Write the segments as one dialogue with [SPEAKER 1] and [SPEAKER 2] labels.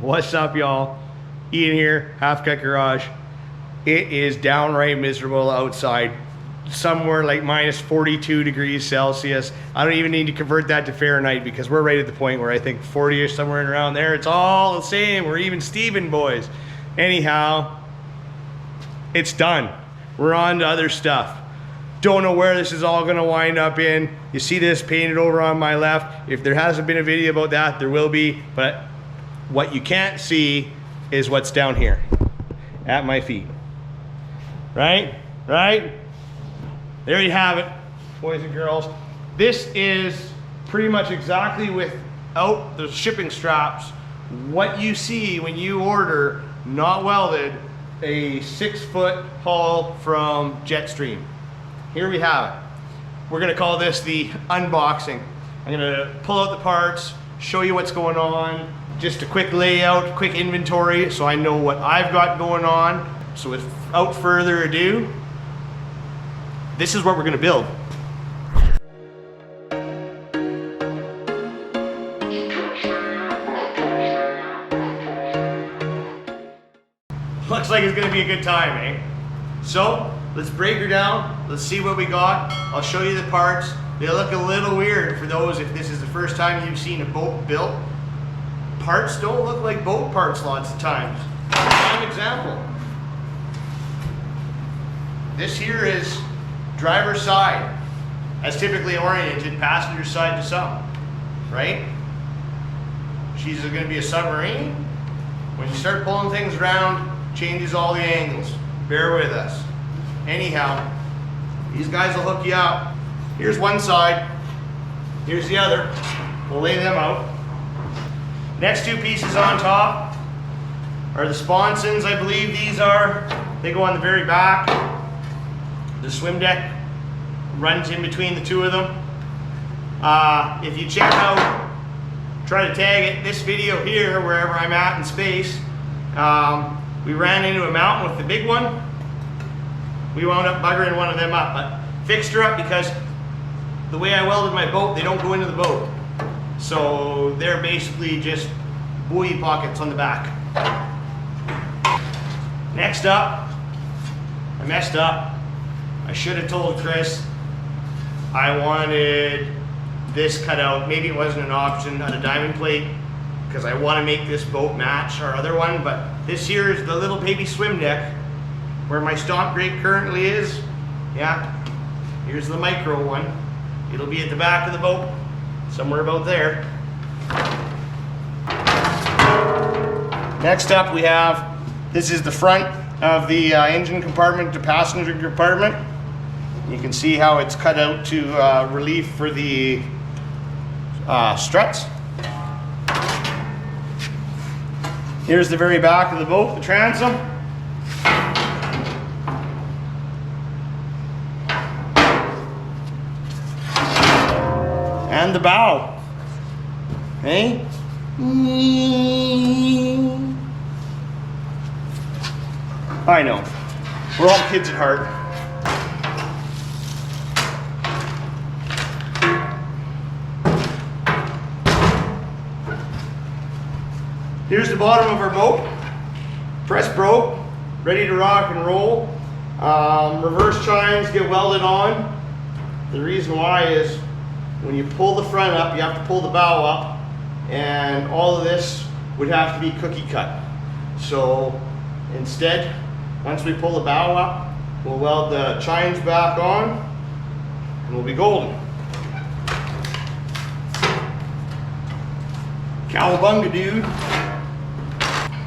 [SPEAKER 1] What's up, y'all? Ian here, Halfcutgarage. It is downright miserable outside. Somewhere like minus 42 degrees Celsius. I don't even need to convert that to Fahrenheit because we're right at the point where I think 40-ish, somewhere in around there. It's all the same. We're even Steven boys. Anyhow, it's done. We're on to other stuff. Don't know where this is all gonna wind up in. You see this painted over on my left. If there hasn't been a video about that, there will be, but what you can't see is what's down here at my feet. Right? There you have it, boys and girls. This is pretty much exactly without the shipping straps what you see when you order, not welded, a 6-foot haul from Jetstream. Here we have it. We're gonna call this the unboxing. I'm gonna pull out the parts, show you what's going on, just a quick layout, quick inventory, so I know what I've got going on. So without further ado, this is what we're gonna build. Looks like it's gonna be a good time, eh? So, let's break her down. Let's see what we got. I'll show you the parts. They look a little weird for those if this is the first time you've seen a boat built. Parts don't look like boat parts lots of times. Prime example. This here is driver's side, as typically oriented, passenger side to some, right? She's gonna be a submarine. When you start pulling things around, changes all the angles. Bear with us. Anyhow, these guys will hook you up. Here's one side, here's the other. We'll lay them out. Next two pieces on top are the sponsons, I believe these are. They go on the very back. The swim deck runs in between the two of them. If you check out, try to tag it, this video here, wherever I'm at in space, we ran into a mountain with the big one. We wound up buggering one of them up, but fixed her up because the way I welded my boat, they don't go into the boat. So they're basically just buoy pockets on the back. Next up, I messed up. I should have told Chris I wanted this cut out. Maybe it wasn't an option on a diamond plate because I want to make this boat match our other one, but this here is the little baby swim deck where my stomp grate currently is. Yeah, here's the micro one. It'll be at the back of the boat, somewhere about there. Next up we have, this is the front of the engine compartment to passenger compartment. You can see how it's cut out to relief for the struts. Here's the very back of the boat, the transom. And the bow. Hey? I know. We're all kids at heart. Here's the bottom of our boat. Press broke, ready to rock and roll. Reverse chines get welded on. The reason why is when you pull the front up, you have to pull the bow up, and all of this would have to be cookie cut. So instead, once we pull the bow up, we'll weld the chines back on, and we'll be golden. Cowabunga, dude.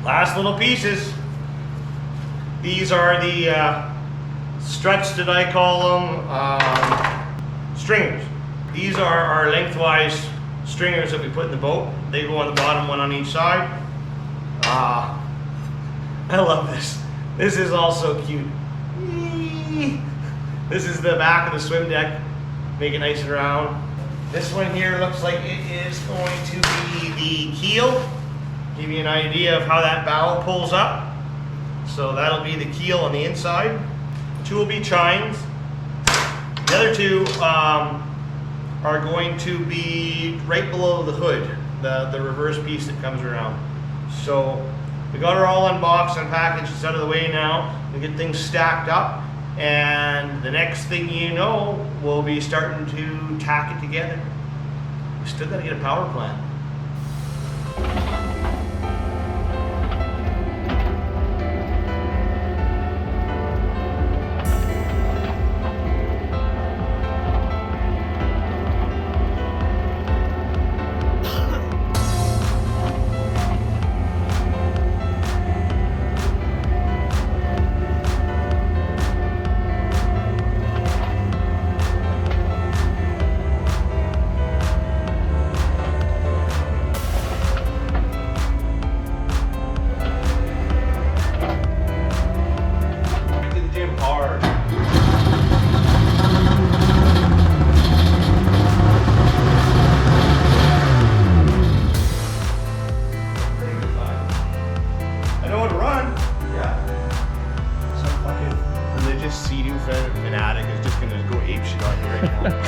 [SPEAKER 1] Last little pieces. These are the struts that I call them, stringers. These are our lengthwise stringers that we put in the boat. They go on the bottom, one on each side. I love this. This is also cute. This is the back of the swim deck. Make it nice and round. This one here looks like it is going to be the keel. Give you an idea of how that bow pulls up. So that'll be the keel on the inside. Two will be chines. The other two are going to be right below the hood, the reverse piece that comes around. So we got her all unboxed, unpackaged, it's out of the way now. We get things stacked up, and the next thing you know, we'll be starting to tack it together. We still gotta get a power plant. Fanatic is just gonna go apeshit on you right now.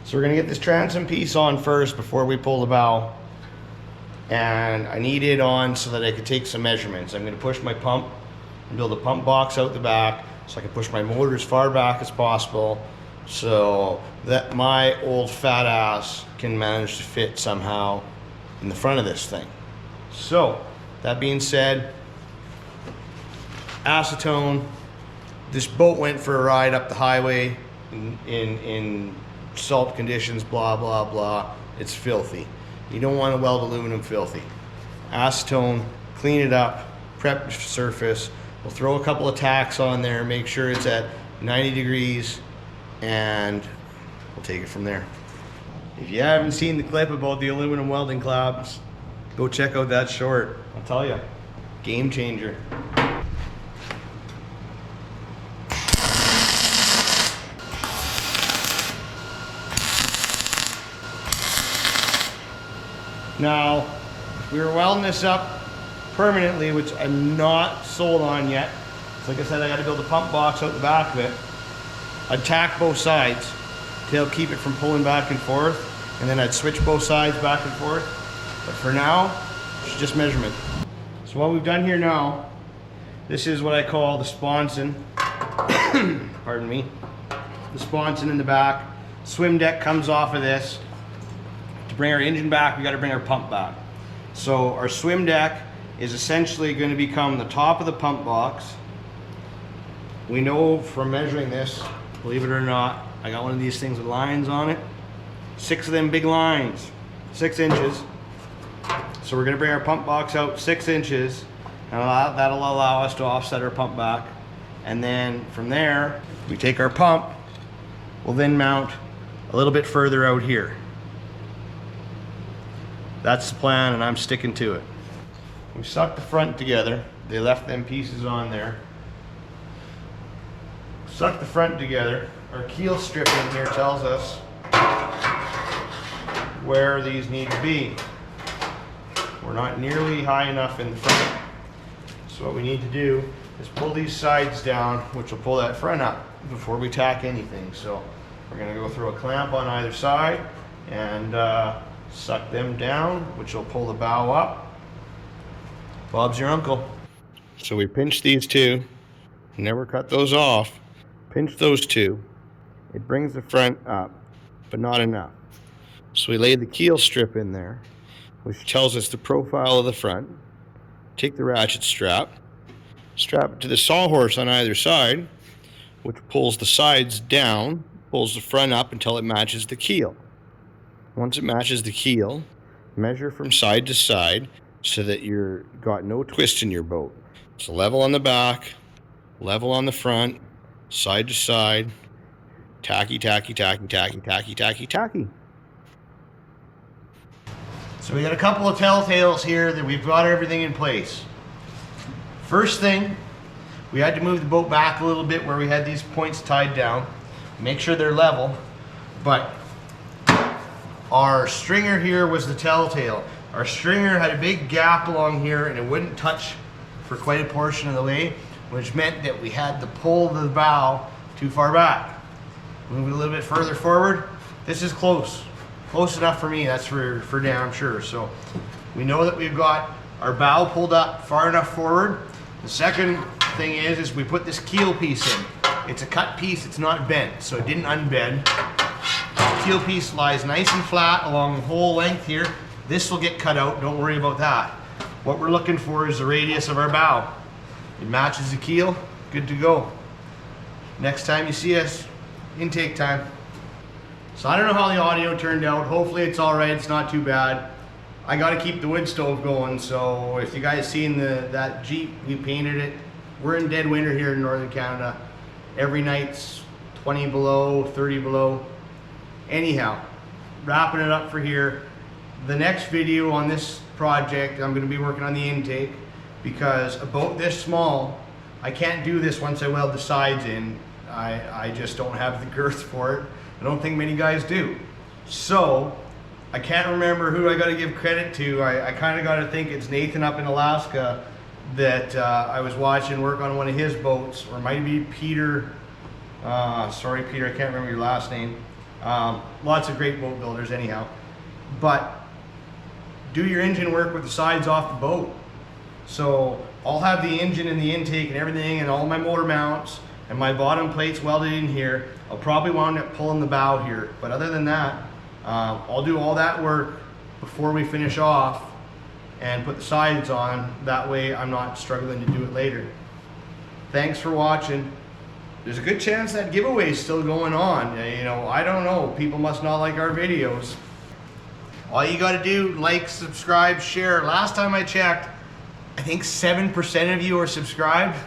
[SPEAKER 1] So we're gonna get this transom piece on first before we pull the bow. And I need it on so that I could take some measurements. I'm gonna push my pump and build a pump box out the back so I can push my motor as far back as possible so that my old fat ass can manage to fit somehow in the front of this thing. So, that being said, acetone, this boat went for a ride up the highway in salt conditions, blah, blah, blah. It's filthy. You don't want to weld aluminum filthy. Acetone, clean it up, prep the surface. We'll throw a couple of tacks on there, make sure it's at 90 degrees, and we'll take it from there. If you haven't seen the clip about the aluminum welding clamps, go check out that short. I'll tell you, game changer. Now, if we were welding this up permanently, which I'm not sold on yet, so like I said, I got to build a pump box out the back of it. I'd tack both sides to help keep it from pulling back and forth, and then I'd switch both sides back and forth. But for now, it's just measurement. So what we've done here now, this is what I call the sponson. Pardon me. The sponson in the back. Swim deck comes off of this. To bring our engine back, we got to bring our pump back. So our swim deck is essentially going to become the top of the pump box. We know from measuring this, believe it or not, I got one of these things with lines on it. 6 of them big lines, 6 inches. So we're going to bring our pump box out 6 inches, and that'll allow us to offset our pump back. And then from there, we take our pump, we'll then mount a little bit further out here. That's the plan, and I'm sticking to it. We sucked the front together. They left them pieces on there. Suck the front together. Our keel strip in here tells us where these need to be. We're not nearly high enough in the front. So what we need to do is pull these sides down, which will pull that front up before we tack anything. So we're gonna go throw a clamp on either side and suck them down, which will pull the bow up. Bob's your uncle. So we pinch these two, never cut those off. Pinch those two. It brings the front up, but not enough. So we lay the keel strip in there, which tells us the profile of the front. Take the ratchet strap, strap it to the sawhorse on either side, which pulls the sides down, pulls the front up until it matches the keel.
[SPEAKER 2] Once it matches the keel, measure from side to side so that you're got no twist in your boat. It's level on the back, level on the front, side to side, tacky, tacky, tacky, tacky, tacky, tacky, tacky.
[SPEAKER 1] So we got a couple of telltales here that we've got everything in place. First thing, we had to move the boat back a little bit where we had these points tied down. Make sure they're level, but our stringer here was the telltale. Our stringer had a big gap along here and it wouldn't touch for quite a portion of the way, which meant that we had to pull the bow too far back. Move it a little bit further forward. This is close. Close enough for me, that's for damn sure. So we know that we've got our bow pulled up far enough forward. The second thing is we put this keel piece in. It's a cut piece, it's not bent, so it didn't unbend. The keel piece lies nice and flat along the whole length here. This will get cut out, don't worry about that. What we're looking for is the radius of our bow. It matches the keel, good to go. Next time you see us, intake time. So I don't know how the audio turned out. Hopefully it's all right, it's not too bad. I gotta keep the wood stove going, so if you guys seen that Jeep, we painted it. We're in dead winter here in Northern Canada. Every night's 20 below, 30 below. Anyhow, wrapping it up for here. The next video on this project, I'm gonna be working on the intake because a boat this small, I can't do this once I weld the sides in. I just don't have the girth for it. I don't think many guys do. So, I can't remember who I gotta give credit to. I kinda gotta think it's Nathan up in Alaska that I was watching work on one of his boats, or it might be Peter. Sorry Peter, I can't remember your last name. Lots of great boat builders anyhow. But do your engine work with the sides off the boat. So I'll have the engine and the intake and everything and all my motor mounts and my bottom plates welded in here. I'll probably wind up pulling the bow here, but other than that, I'll do all that work before we finish off and put the sides on. That way I'm not struggling to do it later. Thanks for watching. There's a good chance that giveaway is still going on. You know, I don't know. People must not like our videos. All you gotta do, like, subscribe, share. Last time I checked, I think 7% of you are subscribed.